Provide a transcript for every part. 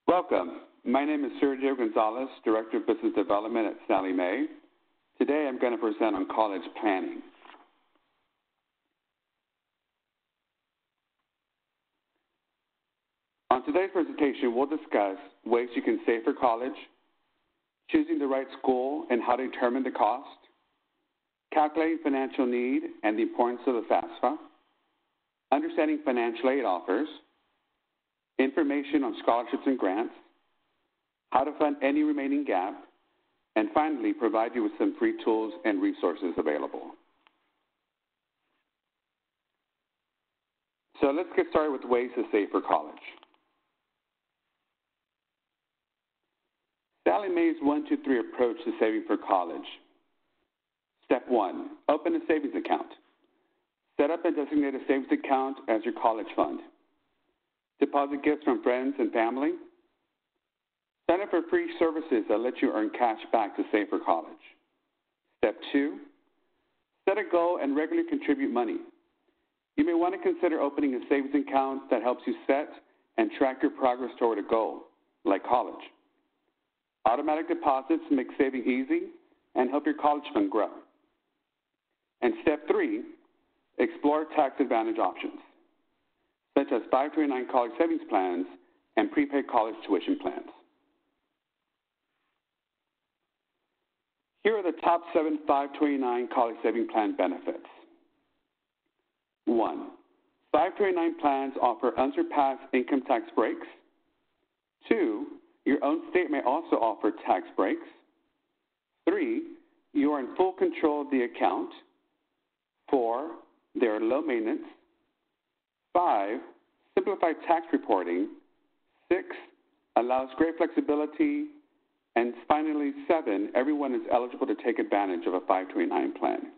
Welcome. My name is Sergio Gonzalez, Director of Business Development at Sallie Mae. Today I'm going to present on college planning. On today's presentation, we'll discuss ways you can save for college, choosing the right school and how to determine the cost, calculating financial need and the importance of the Fafsa, understanding financial aid offers, information on scholarships and grants, how to fund any remaining gap, and finally, provide you with some free tools and resources available. So let's get started with ways to save for college. Sallie Mae's 1-2-3 approach to saving for college. Step 1, open a savings account. Set up and designate a savings account as your college fund. Deposit gifts from friends and family. Sign up for free services that let you earn cash back to save for college. Step 2, set a goal and regularly contribute money. You may want to consider opening a savings account that helps you set and track your progress toward a goal, like college. Automatic deposits make saving easy and help your college fund grow. And step 3, explore tax advantage options, such as 529 college savings plans and prepaid college tuition plans. Here are the top 7 529 college savings plan benefits. 1. 529 plans offer unsurpassed income tax breaks. 2. Your own state may also offer tax breaks. 3. You are in full control of the account. 4. They are low maintenance. 5. Simplified tax reporting. 6. Allows great flexibility. And finally, 7. Everyone is eligible to take advantage of a 529 plan.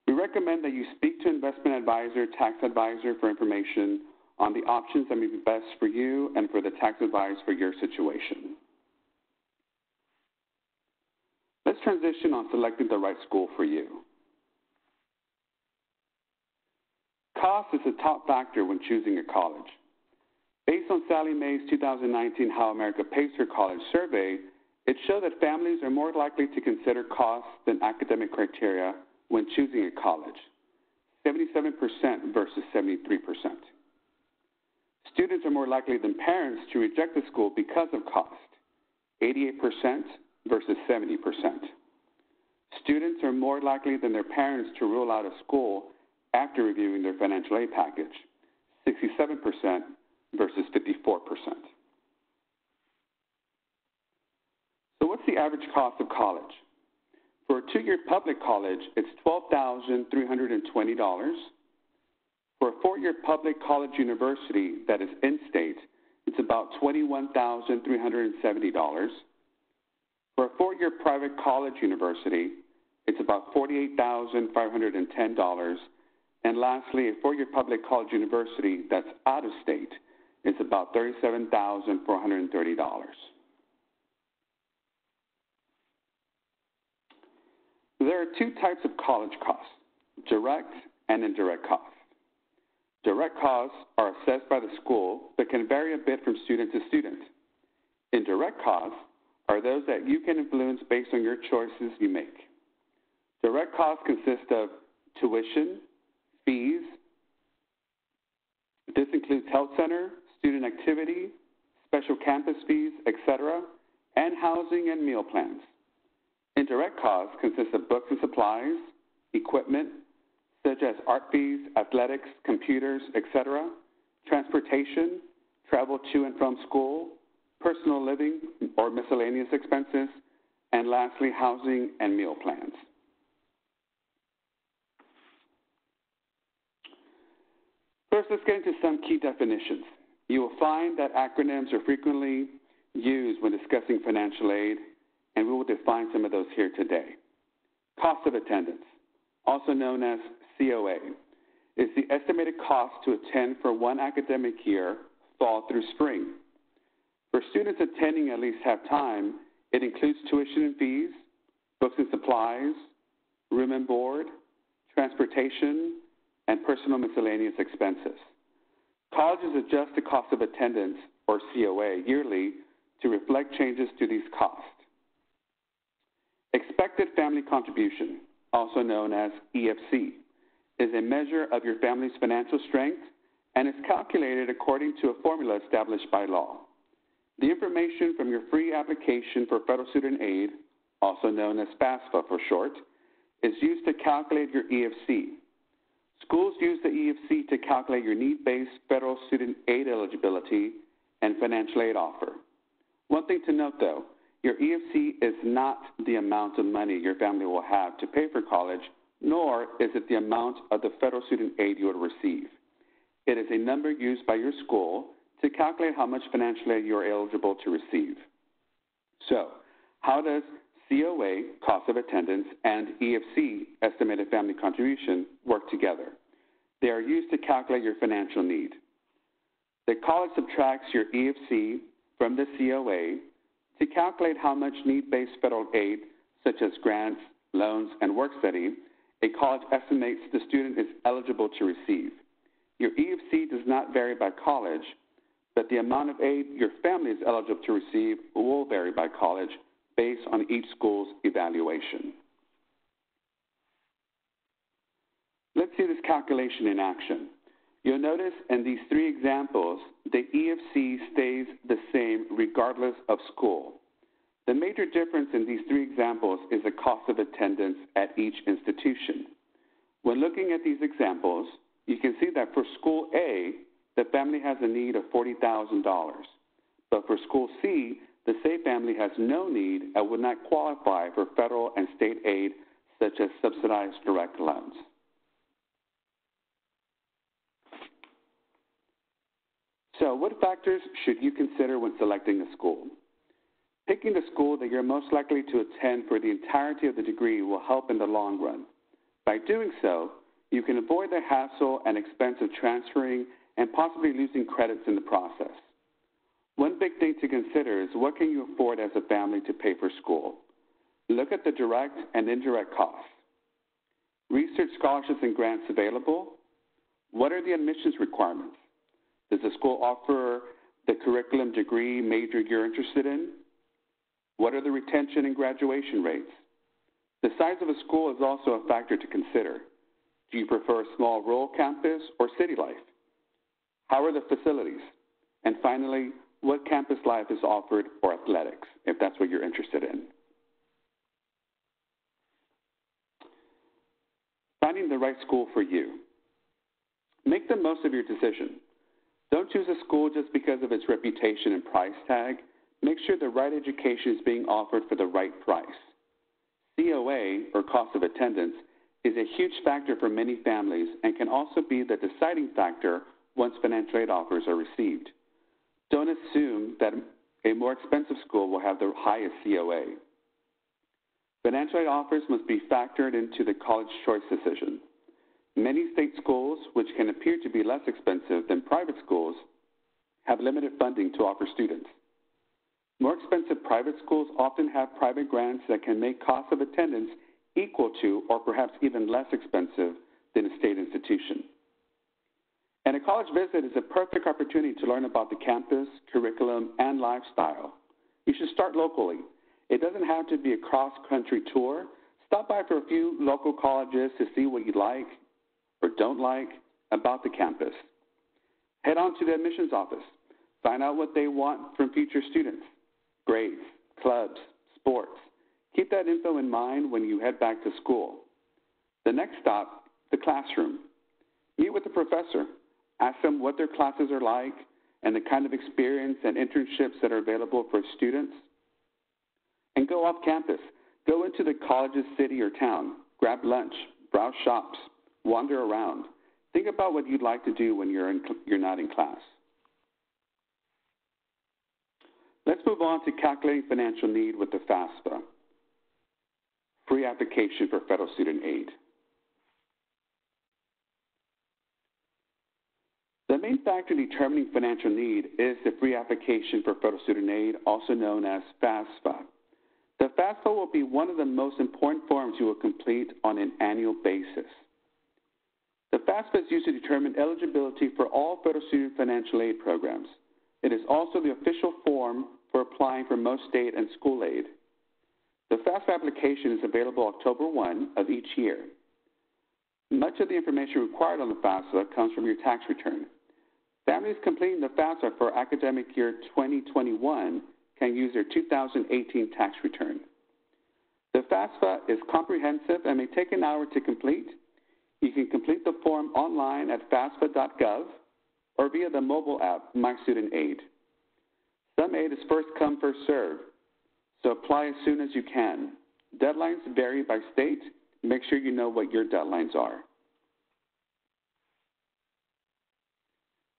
We recommend that you speak to an investment advisor, tax advisor for information on the options that may be best for you and for the tax advice for your situation. Let's transition on selecting the right school for you. Cost is a top factor when choosing a college. Based on Sallie Mae's 2019 How America Pays for College survey, it showed that families are more likely to consider cost than academic criteria when choosing a college, 77% versus 73%. Students are more likely than parents to reject the school because of cost, 88% versus 70%. Students are more likely than their parents to rule out a school after reviewing their financial aid package, 67% versus 54%. So what's the average cost of college? For a 2-year public college, it's $12,320. For a 4-year public college university that is in-state, it's about $21,370. For a 4-year private college university, it's about $48,510. And lastly, a 4-year public college university that's out of state is about $37,430. There are 2 types of college costs, direct and indirect costs. Direct costs are assessed by the school but can vary a bit from student to student. Indirect costs are those that you can influence based on your choices you make. Direct costs consist of tuition, fees. This includes health center, student activity, special campus fees, etc., and housing and meal plans. Indirect costs consist of books and supplies, equipment, such as art fees, athletics, computers, etc., transportation, travel to and from school, personal living or miscellaneous expenses, and lastly, housing and meal plans. First, let's get into some key definitions. You will find that acronyms are frequently used when discussing financial aid, and we will define some of those here today. Cost of attendance, also known as COA, is the estimated cost to attend for one academic year, fall through spring. For students attending at least half-time, it includes tuition and fees, books and supplies, room and board, transportation, and personal miscellaneous expenses. Colleges adjust the cost of attendance, or COA, yearly to reflect changes to these costs. Expected family contribution, also known as EFC, is a measure of your family's financial strength and is calculated according to a formula established by law. The information from your free application for federal student aid, also known as FAFSA for short, is used to calculate your EFC. Schools use the EFC to calculate your need-based federal student aid eligibility and financial aid offer. One thing to note, though, your EFC is not the amount of money your family will have to pay for college, nor is it the amount of the federal student aid you will receive. It is a number used by your school to calculate how much financial aid you are eligible to receive. So, how does COA, cost of attendance, and EFC, estimated family contribution, work together? They are used to calculate your financial need. The college subtracts your EFC from the COA to calculate how much need-based federal aid, such as grants, loans, and work study, a college estimates the student is eligible to receive. Your EFC does not vary by college, but the amount of aid your family is eligible to receive will vary by college based on each school's evaluation. Let's see this calculation in action. You'll notice in these three examples, the EFC stays the same regardless of school. The major difference in these three examples is the cost of attendance at each institution. When looking at these examples, you can see that for school A, the family has a need of $40,000. But for school C, the same family has no need and would not qualify for federal and state aid such as subsidized direct loans. So what factors should you consider when selecting a school? Picking the school that you're most likely to attend for the entirety of the degree will help in the long run. By doing so, you can avoid the hassle and expense of transferring and possibly losing credits in the process. One big thing to consider is what can you afford as a family to pay for school? Look at the direct and indirect costs. Research scholarships and grants available. What are the admissions requirements? Does the school offer the curriculum, degree, major you're interested in? What are the retention and graduation rates? The size of a school is also a factor to consider. Do you prefer a small rural campus or city life? How are the facilities? And finally, what campus life is offered or athletics, if that's what you're interested in. Finding the right school for you. Make the most of your decision. Don't choose a school just because of its reputation and price tag. Make sure the right education is being offered for the right price. COA, or cost of attendance, is a huge factor for many families and can also be the deciding factor once financial aid offers are received. Don't assume that a more expensive school will have the highest COA. Financial aid offers must be factored into the college choice decision. Many state schools, which can appear to be less expensive than private schools, have limited funding to offer students. More expensive private schools often have private grants that can make cost of attendance equal to or perhaps even less expensive than a state institution. And a college visit is a perfect opportunity to learn about the campus, curriculum, and lifestyle. You should start locally. It doesn't have to be a cross-country tour. Stop by for a few local colleges to see what you like or don't like about the campus. Head on to the admissions office. Find out what they want from future students. Grades, clubs, sports. Keep that info in mind when you head back to school. The next stop, the classroom. Meet with the professor. Ask them what their classes are like and the kind of experience and internships that are available for students. And go off campus. Go into the college's city or town. Grab lunch. Browse shops. Wander around. Think about what you'd like to do when you're not in class. Let's move on to calculating financial need with the FAFSA, free application for federal student aid. The main factor in determining financial need is the free application for federal student aid, also known as FAFSA. The FAFSA will be one of the most important forms you will complete on an annual basis. The FAFSA is used to determine eligibility for all federal student financial aid programs. It is also the official form for applying for most state and school aid. The FAFSA application is available October 1 of each year. Much of the information required on the FAFSA comes from your tax return. Families completing the FAFSA for academic year 2021 can use their 2018 tax return. The FAFSA is comprehensive and may take an hour to complete. You can complete the form online at fafsa.gov or via the mobile app, My Student Aid. Some aid is first come, first served, so apply as soon as you can. Deadlines vary by state. Make sure you know what your deadlines are.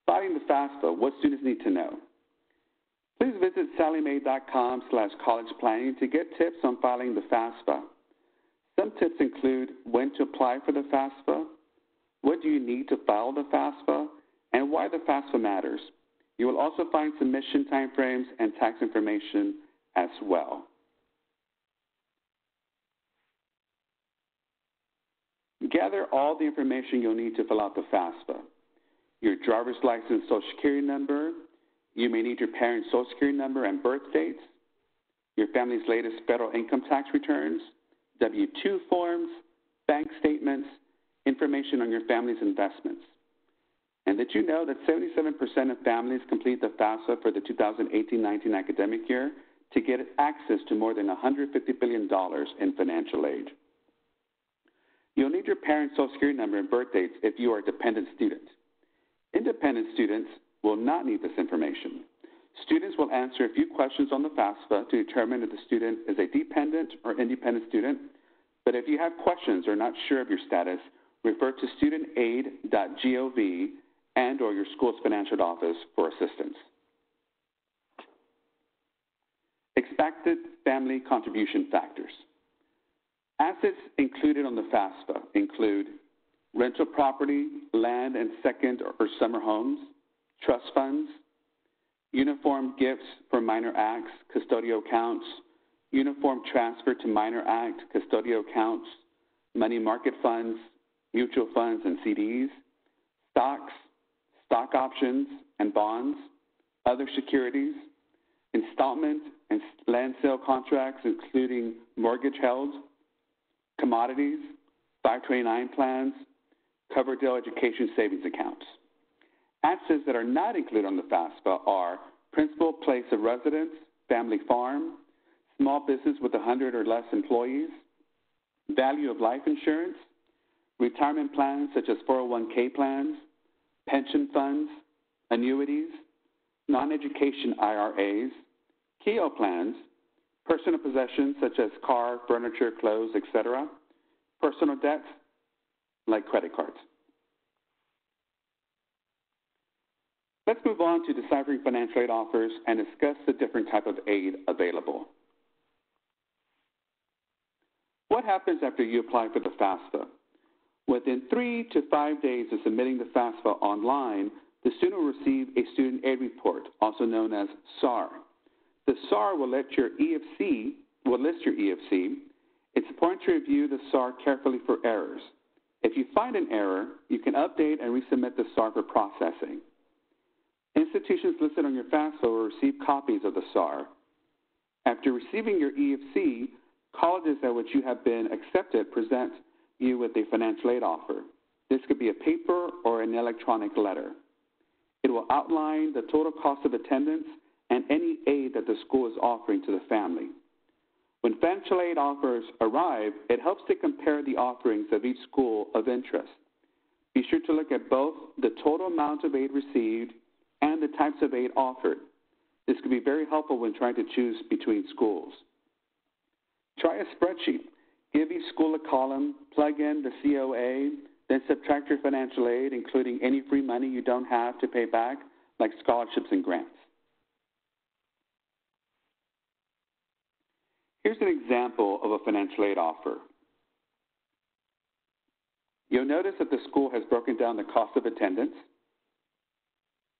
Filing the FAFSA, what students need to know. Please visit salliemae.com/collegeplanning to get tips on filing the FAFSA. Some tips include when to apply for the FAFSA, what do you need to file the FAFSA, and why the FAFSA matters. You will also find submission timeframes and tax information as well. Gather all the information you'll need to fill out the FAFSA. Your driver's license, social security number. You may need your parents' social security number and birth dates, your family's latest federal income tax returns, W-2 forms, bank statements, information on your family's investments. And did you know that 77% of families complete the FAFSA for the 2018-19 academic year to get access to more than $150 billion in financial aid? You'll need your parents' social security number and birth dates if you are a dependent student. Independent students will not need this information. Students will answer a few questions on the FAFSA to determine if the student is a dependent or independent student, but if you have questions or are not sure of your status, refer to studentaid.gov and or your school's financial office for assistance. Expected family contribution factors. Assets included on the FAFSA include rental property, land and second or summer homes, trust funds, uniform gifts for minor acts, custodial accounts, uniform transfer to minor act, custodial accounts, money market funds, mutual funds and CDs, stocks, stock options and bonds, other securities, installment and land sale contracts including mortgage held, commodities, 529 plans, covered Dale education savings accounts. Assets that are not included on the FAFSA are principal place of residence, family farm, small business with 100 or less employees, value of life insurance, retirement plans such as 401k plans, pension funds, annuities, non-education IRAs, KEO plans, personal possessions such as car, furniture, clothes, etc., personal debts like credit cards. Let's move on to deciphering financial aid offers and discuss the different type of aid available. What happens after you apply for the FAFSA? Within 3 to 5 days of submitting the FAFSA online, the student will receive a student aid report, also known as SAR. The SAR will list your EFC. It's important to review the SAR carefully for errors. If you find an error, you can update and resubmit the SAR for processing. Institutions listed on your FAFSA will receive copies of the SAR. After receiving your EFC, colleges at which you have been accepted present you with a financial aid offer. This could be a paper or an electronic letter. It will outline the total cost of attendance and any aid that the school is offering to the family. When financial aid offers arrive, it helps to compare the offerings of each school of interest. Be sure to look at both the total amount of aid received and the types of aid offered. This can be very helpful when trying to choose between schools. Try a spreadsheet. Give each school a column, plug in the COA, then subtract your financial aid, including any free money you don't have to pay back, like scholarships and grants. Here's an example of a financial aid offer. You'll notice that the school has broken down the cost of attendance.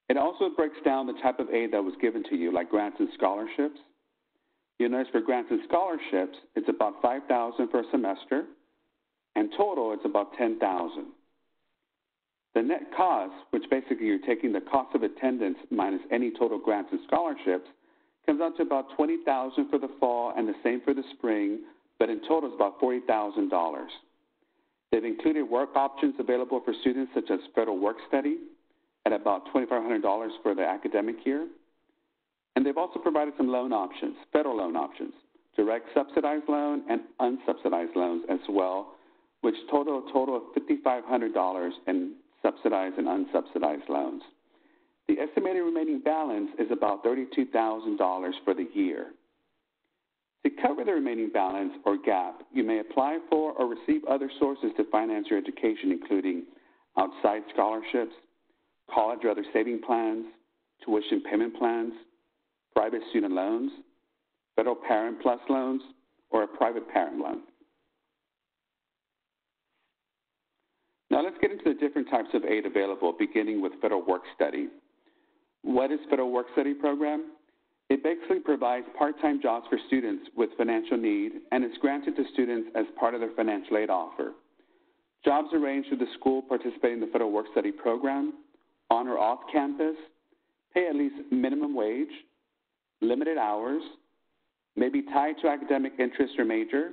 It also breaks down the type of aid that was given to you, like grants and scholarships. You'll notice for grants and scholarships, it's about $5,000 for a semester, and total it's about $10,000. The net cost, which basically you're taking the cost of attendance minus any total grants and scholarships, Comes out to about $20,000 for the fall and the same for the spring, but in total it's about $40,000. They've included work options available for students such as federal work study at about $2,500 for the academic year. And they've also provided some loan options, federal loan options, direct subsidized loan and unsubsidized loans as well, which total a total of $5,500 in subsidized and unsubsidized loans. The estimated remaining balance is about $32,000 for the year. To cover the remaining balance or gap, you may apply for or receive other sources to finance your education, including outside scholarships, college or other saving plans, tuition payment plans, private student loans, federal Parent Plus loans, or a private parent loan. Now let's get into the different types of aid available, beginning with Federal Work Study. What is Federal Work Study program? It basically provides part-time jobs for students with financial need and is granted to students as part of their financial aid offer. Jobs arranged through the school participating in the Federal Work Study program, on or off campus, pay at least minimum wage, limited hours, may be tied to academic interest or major.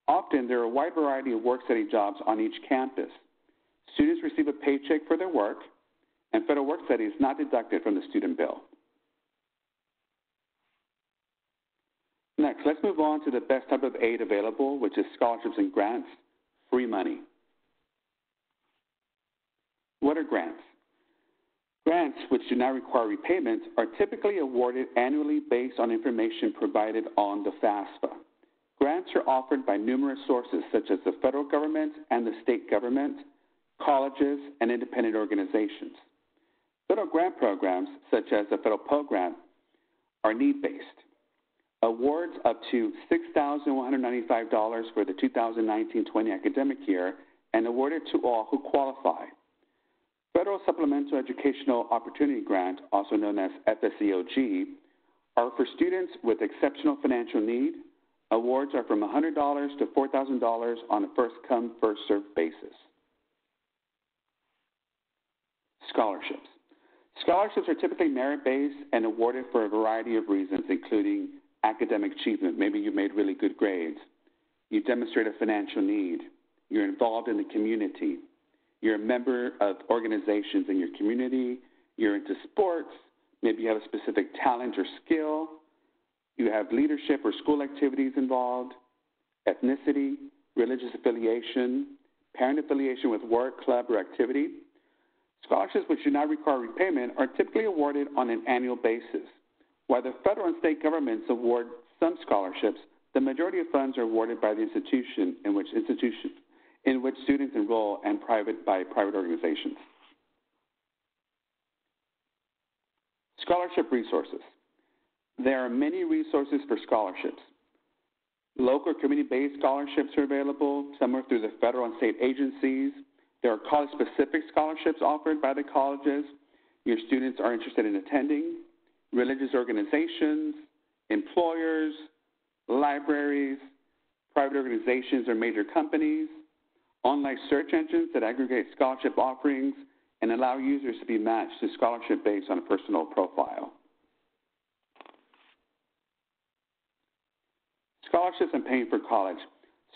Often, there are a wide variety of work study jobs on each campus. Students receive a paycheck for their work, and federal work study is not deducted from the student bill. Next, let's move on to the best type of aid available, which is scholarships and grants, free money. What are grants? Grants, which do not require repayment, are typically awarded annually based on information provided on the Fafsa. Grants are offered by numerous sources, such as the federal government and the state government, colleges, and independent organizations. Federal grant programs, such as the Federal Pell Grant, are need-based. Awards up to $6,195 for the 2019-20 academic year and awarded to all who qualify. Federal Supplemental Educational Opportunity Grant, also known as FSEOG, are for students with exceptional financial need. Awards are from $100 to $4,000 on a first-come, first-served basis. Scholarships. Scholarships are typically merit-based and awarded for a variety of reasons, including academic achievement. Maybe you made really good grades. You demonstrate a financial need. You're involved in the community. You're a member of organizations in your community. You're into sports. Maybe you have a specific talent or skill. You have leadership or school activities involved, ethnicity, religious affiliation, parent affiliation with work, club, or activity. Scholarships which do not require repayment are typically awarded on an annual basis. While the federal and state governments award some scholarships, the majority of funds are awarded by the institution in which students enroll and by private organizations. Scholarship resources. There are many resources for scholarships. Local community-based scholarships are available, some are through the federal and state agencies. There are college-specific scholarships offered by the colleges your students are interested in attending, religious organizations, employers, libraries, private organizations or major companies, online search engines that aggregate scholarship offerings and allow users to be matched to scholarship based on a personal profile. Scholarships and paying for college.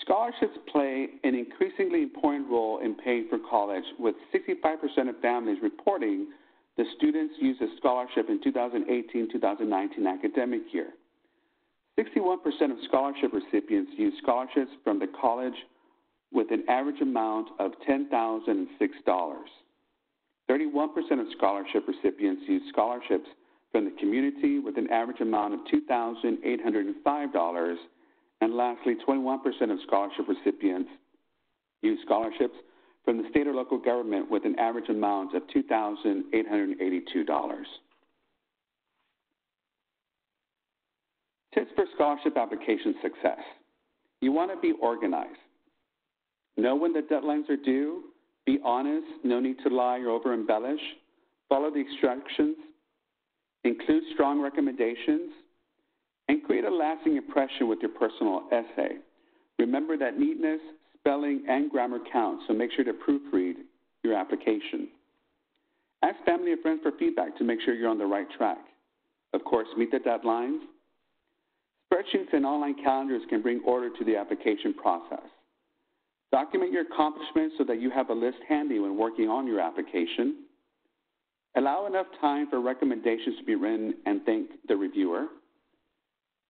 Scholarships play an increasingly important role in paying for college, with 65% of families reporting the students used a scholarship in 2018-2019 academic year. 61% of scholarship recipients use scholarships from the college with an average amount of $10,006. 31% of scholarship recipients use scholarships from the community with an average amount of $2,805. And lastly, 21% of scholarship recipients use scholarships from the state or local government with an average amount of $2,882. Tips for scholarship application success. You want to be organized. Know when the deadlines are due. Be honest. No need to lie or over-embellish. Follow the instructions. Include strong recommendations. And create a lasting impression with your personal essay. Remember that neatness, spelling, and grammar count, so make sure to proofread your application. Ask family and friends for feedback to make sure you're on the right track. Of course, meet the deadlines. Spreadsheets and online calendars can bring order to the application process. Document your accomplishments so that you have a list handy when working on your application. Allow enough time for recommendations to be written and thank the reviewer.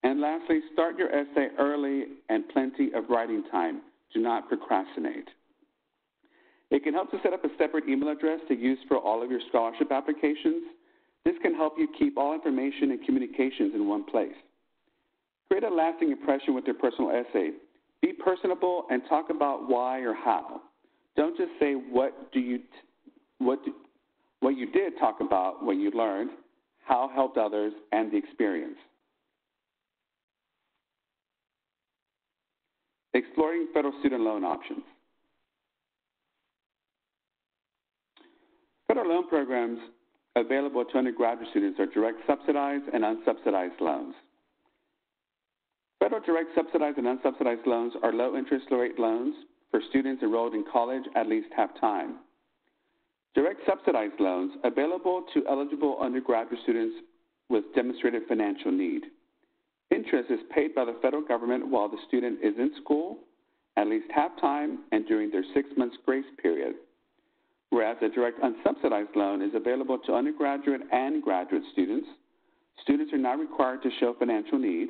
And lastly, start your essay early and plenty of writing time. Do not procrastinate. It can help to set up a separate email address to use for all of your scholarship applications. This can help you keep all information and communications in one place. Create a lasting impression with your personal essay. Be personable and talk about why or how. Don't just say what you did talk about, what you learned, how helped others, and the experience. Exploring federal student loan options. Federal loan programs available to undergraduate students are direct subsidized and unsubsidized loans. Federal direct subsidized and unsubsidized loans are low-interest rate loans for students enrolled in college at least half-time. Direct subsidized loans available to eligible undergraduate students with demonstrated financial need. Interest is paid by the federal government while the student is in school, at least half-time, and during their 6 months grace period, whereas a direct unsubsidized loan is available to undergraduate and graduate students. Students are not required to show financial need.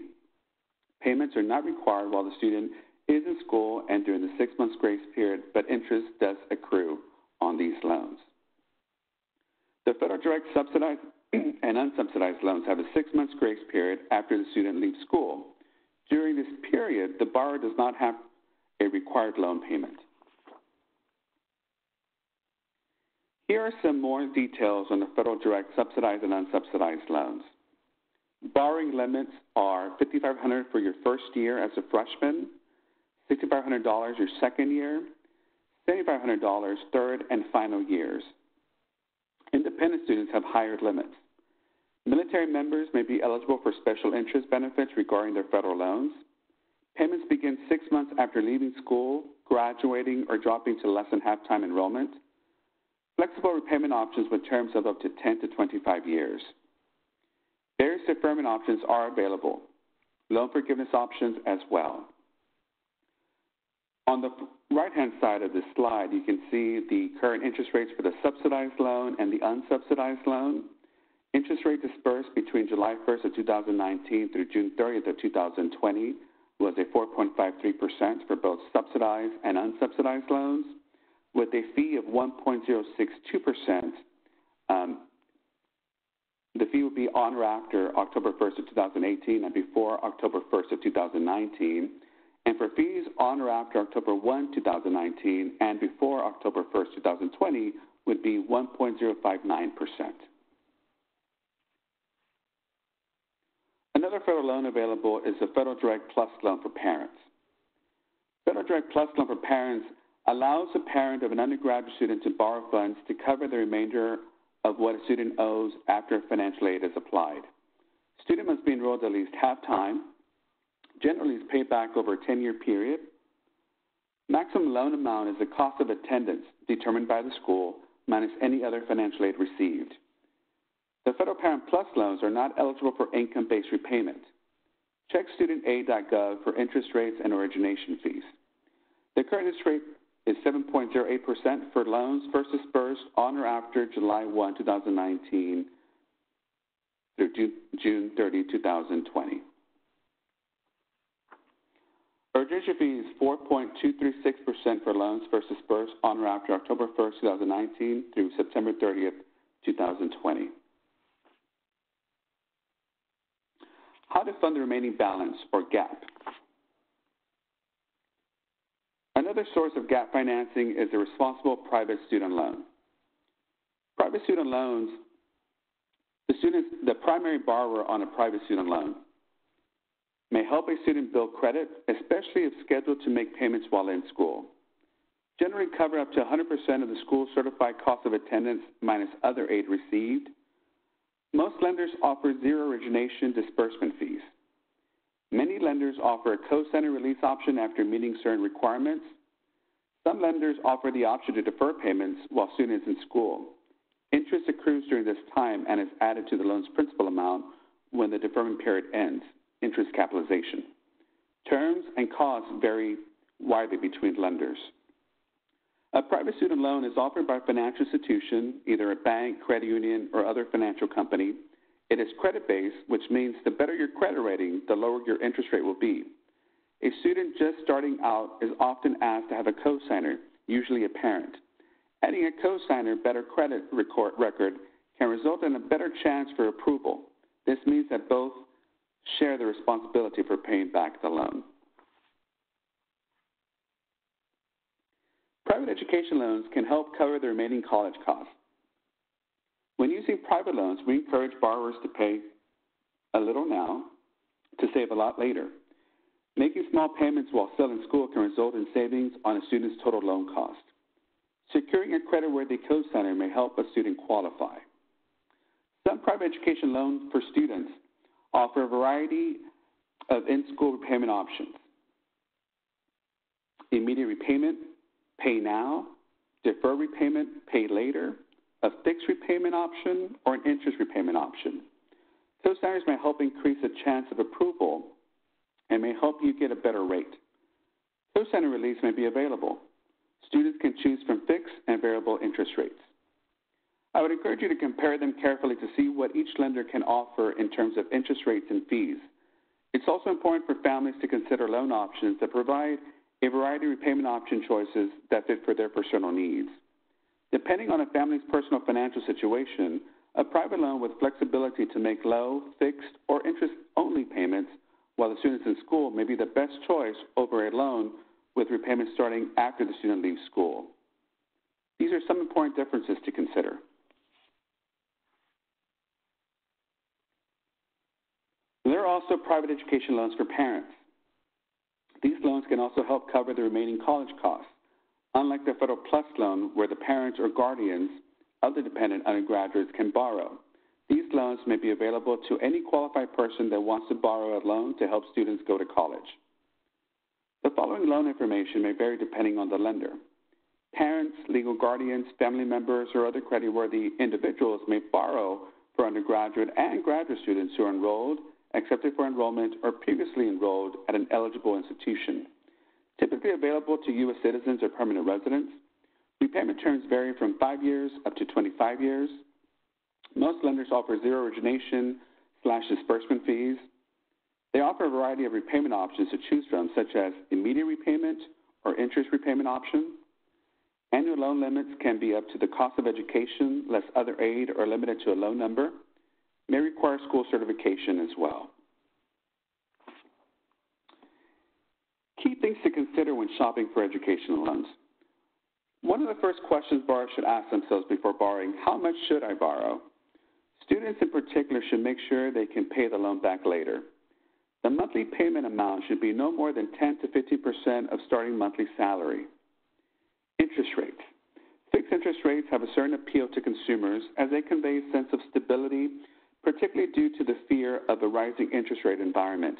Payments are not required while the student is in school and during the 6 months grace period, but interest does accrue on these loans. The federal direct subsidized and unsubsidized loans have a 6 months grace period after the student leaves school. During this period, the borrower does not have a required loan payment. Here are some more details on the federal direct subsidized and unsubsidized loans. Borrowing limits are $5,500 for your first year as a freshman, $6,500 your second year, $7,500 third and final years. Independent students have higher limits. Military members may be eligible for special interest benefits regarding their federal loans. Payments begin 6 months after leaving school, graduating, or dropping to less than half-time enrollment. Flexible repayment options with terms of up to 10 to 25 years. Various deferment options are available. Loan forgiveness options as well. On the right-hand side of this slide, you can see the current interest rates for the subsidized loan and the unsubsidized loan. Interest rate dispersed between July 1st of 2019 through June 30th of 2020 was a 4.53% for both subsidized and unsubsidized loans, with a fee of 1.062%. The fee would be on or after October 1st of 2018 and before October 1st of 2019. And for fees on or after October 1, 2019 and before October 1st, 2020 would be 1.059%. Another federal loan available is the Federal Direct Plus loan for parents. Federal Direct Plus loan for parents allows a parent of an undergraduate student to borrow funds to cover the remainder of what a student owes after financial aid is applied. Student must be enrolled at least half-time. Generally is paid back over a 10-year period. Maximum loan amount is the cost of attendance determined by the school minus any other financial aid received. The Federal Parent Plus loans are not eligible for income-based repayment. Check studentaid.gov for interest rates and origination fees. The current interest rate is 7.08% for loans first dispersed on or after July 1, 2019 through June 30, 2020. Origination fee is 4.236% for loans first dispersed on or after October 1st, 2019 through September 30th, 2020. How to fund the remaining balance, or gap. Another source of gap financing is a responsible private student loan. Private student loans, the student is the primary borrower on a private student loan. May help a student build credit, especially if scheduled to make payments while in school. Generally cover up to 100% of the school's certified cost of attendance minus other aid received. Most lenders offer zero origination disbursement fees. Many lenders offer a co-signer release option after meeting certain requirements. Some lenders offer the option to defer payments while students in school. Interest accrues during this time and is added to the loan's principal amount when the deferment period ends, interest capitalization. Terms and costs vary widely between lenders. A private student loan is offered by a financial institution, either a bank, credit union, or other financial company. It is credit-based, which means the better your credit rating, the lower your interest rate will be. A student just starting out is often asked to have a cosigner, usually a parent. Adding a cosigner, better credit record, can result in a better chance for approval. This means that both share the responsibility for paying back the loan. Private education loans can help cover the remaining college costs. When using private loans, we encourage borrowers to pay a little now to save a lot later. Making small payments while still in school can result in savings on a student's total loan cost. Securing a creditworthy cosigner may help a student qualify. Some private education loans for students offer a variety of in-school repayment options. Immediate repayment, pay now, defer repayment, pay later, a fixed repayment option, or an interest repayment option. Cosigners may help increase the chance of approval and may help you get a better rate. Cosigner release may be available. Students can choose from fixed and variable interest rates. I would encourage you to compare them carefully to see what each lender can offer in terms of interest rates and fees. It's also important for families to consider loan options that provide a variety of repayment option choices that fit for their personal needs. Depending on a family's personal financial situation, a private loan with flexibility to make low, fixed, or interest-only payments while the student's in school may be the best choice over a loan with repayments starting after the student leaves school. These are some important differences to consider. There are also private education loans for parents. These loans can also help cover the remaining college costs, unlike the Federal Plus loan where the parents or guardians of the dependent undergraduates can borrow. These loans may be available to any qualified person that wants to borrow a loan to help students go to college. The following loan information may vary depending on the lender. Parents, legal guardians, family members, or other creditworthy individuals may borrow for undergraduate and graduate students who are enrolled, accepted for enrollment, or previously enrolled at an eligible institution. Typically available to U.S. citizens or permanent residents. Repayment terms vary from 5 years up to 25 years. Most lenders offer zero origination/disbursement fees. They offer a variety of repayment options to choose from, such as immediate repayment or interest repayment option. Annual loan limits can be up to the cost of education, less other aid, or limited to a loan number. May require school certification as well. Key things to consider when shopping for educational loans. One of the first questions borrowers should ask themselves before borrowing: how much should I borrow? Students in particular should make sure they can pay the loan back later. The monthly payment amount should be no more than 10 to 15% of starting monthly salary. Interest rates. Fixed interest rates have a certain appeal to consumers as they convey a sense of stability, particularly due to the fear of a rising interest rate environment.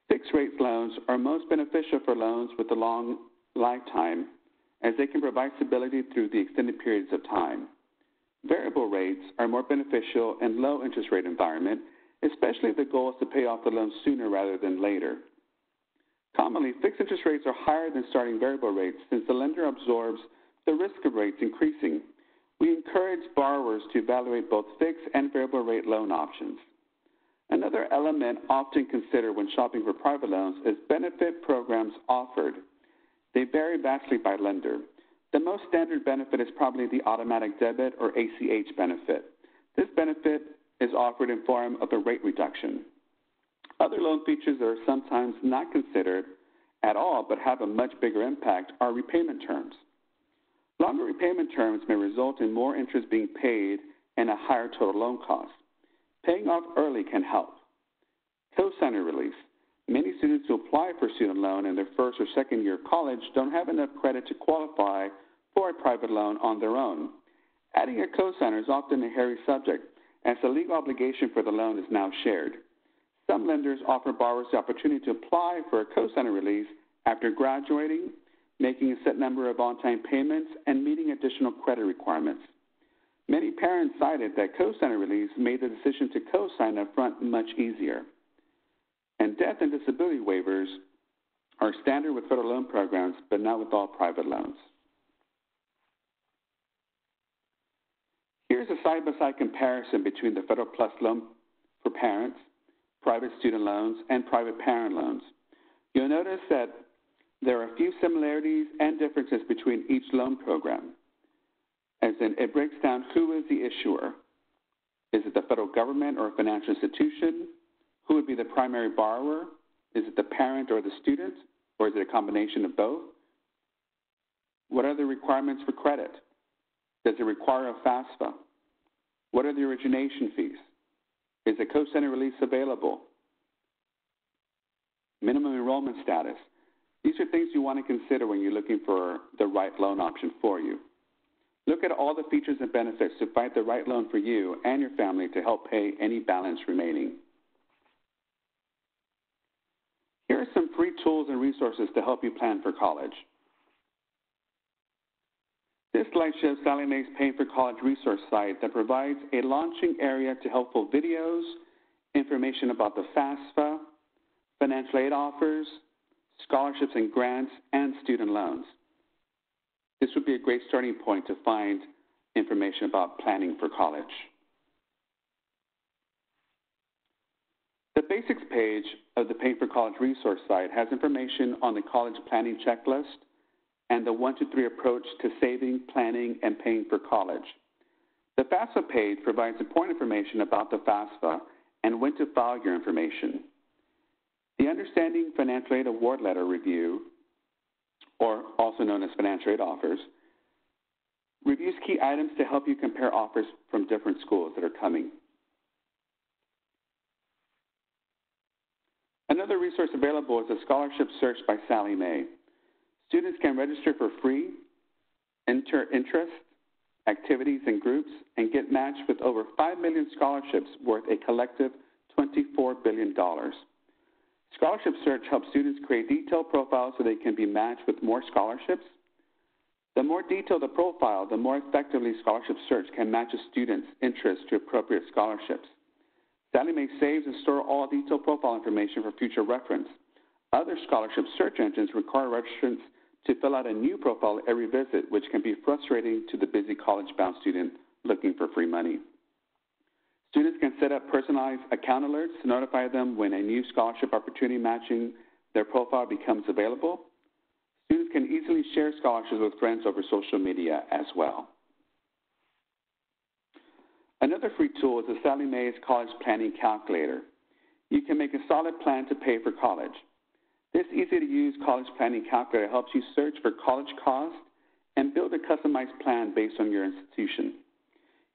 Fixed rate loans are most beneficial for loans with a long lifetime, as they can provide stability through the extended periods of time. Variable rates are more beneficial in low interest rate environment, especially if the goal is to pay off the loan sooner rather than later. Commonly, fixed interest rates are higher than starting variable rates since the lender absorbs the risk of rates increasing. We encourage borrowers to evaluate both fixed and variable rate loan options. Another element often considered when shopping for private loans is benefit programs offered. They vary vastly by lender. The most standard benefit is probably the automatic debit or ACH benefit. This benefit is offered in form of a rate reduction. Other loan features that are sometimes not considered at all but have a much bigger impact are repayment terms. Longer repayment terms may result in more interest being paid and a higher total loan cost. Paying off early can help. Cosigner release. Many students who apply for a student loan in their first or second year of college don't have enough credit to qualify for a private loan on their own. Adding a cosigner is often a hairy subject, as the legal obligation for the loan is now shared. Some lenders offer borrowers the opportunity to apply for a cosigner release after graduating, making a set number of on-time payments, and meeting additional credit requirements. Many parents cited that co-signer release made the decision to co-sign up front much easier. And death and disability waivers are standard with federal loan programs, but not with all private loans. Here's a side-by-side comparison between the Federal Plus loan for parents, private student loans, and private parent loans. You'll notice that there are a few similarities and differences between each loan program. As in, it breaks down who is the issuer. Is it the federal government or a financial institution? Who would be the primary borrower? Is it the parent or the student? Or is it a combination of both? What are the requirements for credit? Does it require a FAFSA? What are the origination fees? Is a co-signer release available? Minimum enrollment status. These are things you want to consider when you're looking for the right loan option for you. Look at all the features and benefits to find the right loan for you and your family to help pay any balance remaining. Here are some free tools and resources to help you plan for college. This slide shows Sallie Mae's Paying for College resource site that provides a launching area to helpful videos, information about the FAFSA, financial aid offers, scholarships and grants, and student loans. This would be a great starting point to find information about planning for college. The basics page of the Paying for College resource site has information on the college planning checklist and the 1-2-3 approach to saving, planning, and paying for college. The FAFSA page provides important information about the FAFSA and when to file your information. The Understanding Financial Aid Award Letter Review, or also known as financial aid offers, reviews key items to help you compare offers from different schools that are coming. Another resource available is a scholarship search by Sallie Mae. Students can register for free, enter interest, activities, and groups, and get matched with over 5 million scholarships worth a collective $24 billion. Scholarship Search helps students create detailed profiles so they can be matched with more scholarships. The more detailed the profile, the more effectively Scholarship Search can match a student's interest to appropriate scholarships. Sallie Mae saves and stores all detailed profile information for future reference. Other scholarship search engines require registrants to fill out a new profile every visit, which can be frustrating to the busy college-bound student looking for free money. Students can set up personalized account alerts to notify them when a new scholarship opportunity matching their profile becomes available. Students can easily share scholarships with friends over social media as well. Another free tool is the Sallie Mae's College Planning Calculator. You can make a solid plan to pay for college. This easy-to-use college planning calculator helps you search for college costs and build a customized plan based on your institution.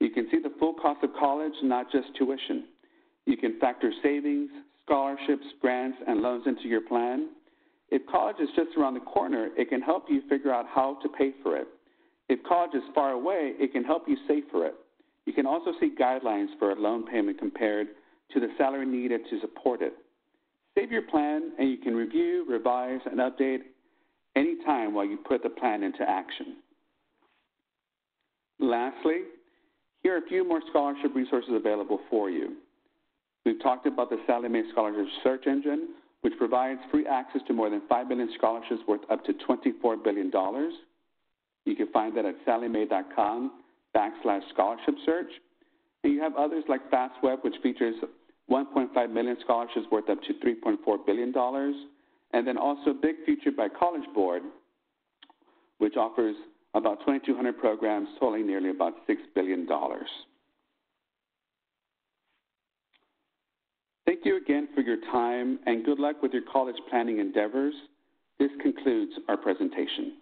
You can see the full cost of college, not just tuition. You can factor savings, scholarships, grants, and loans into your plan. If college is just around the corner, it can help you figure out how to pay for it. If college is far away, it can help you save for it. You can also see guidelines for a loan payment compared to the salary needed to support it. Save your plan, and you can review, revise, and update any time while you put the plan into action. Lastly, here are a few more scholarship resources available for you. We've talked about the Sallie Mae Scholarship Search Engine, which provides free access to more than 5 million scholarships worth up to $24 billion. You can find that at salliemae.com/scholarship search. And you have others like FastWeb, which features 1.5 million scholarships worth up to $3.4 billion. And then also Big Future by College Board, which offers about 2,200 programs totaling nearly about $6 billion. Thank you again for your time, and good luck with your college planning endeavors. This concludes our presentation.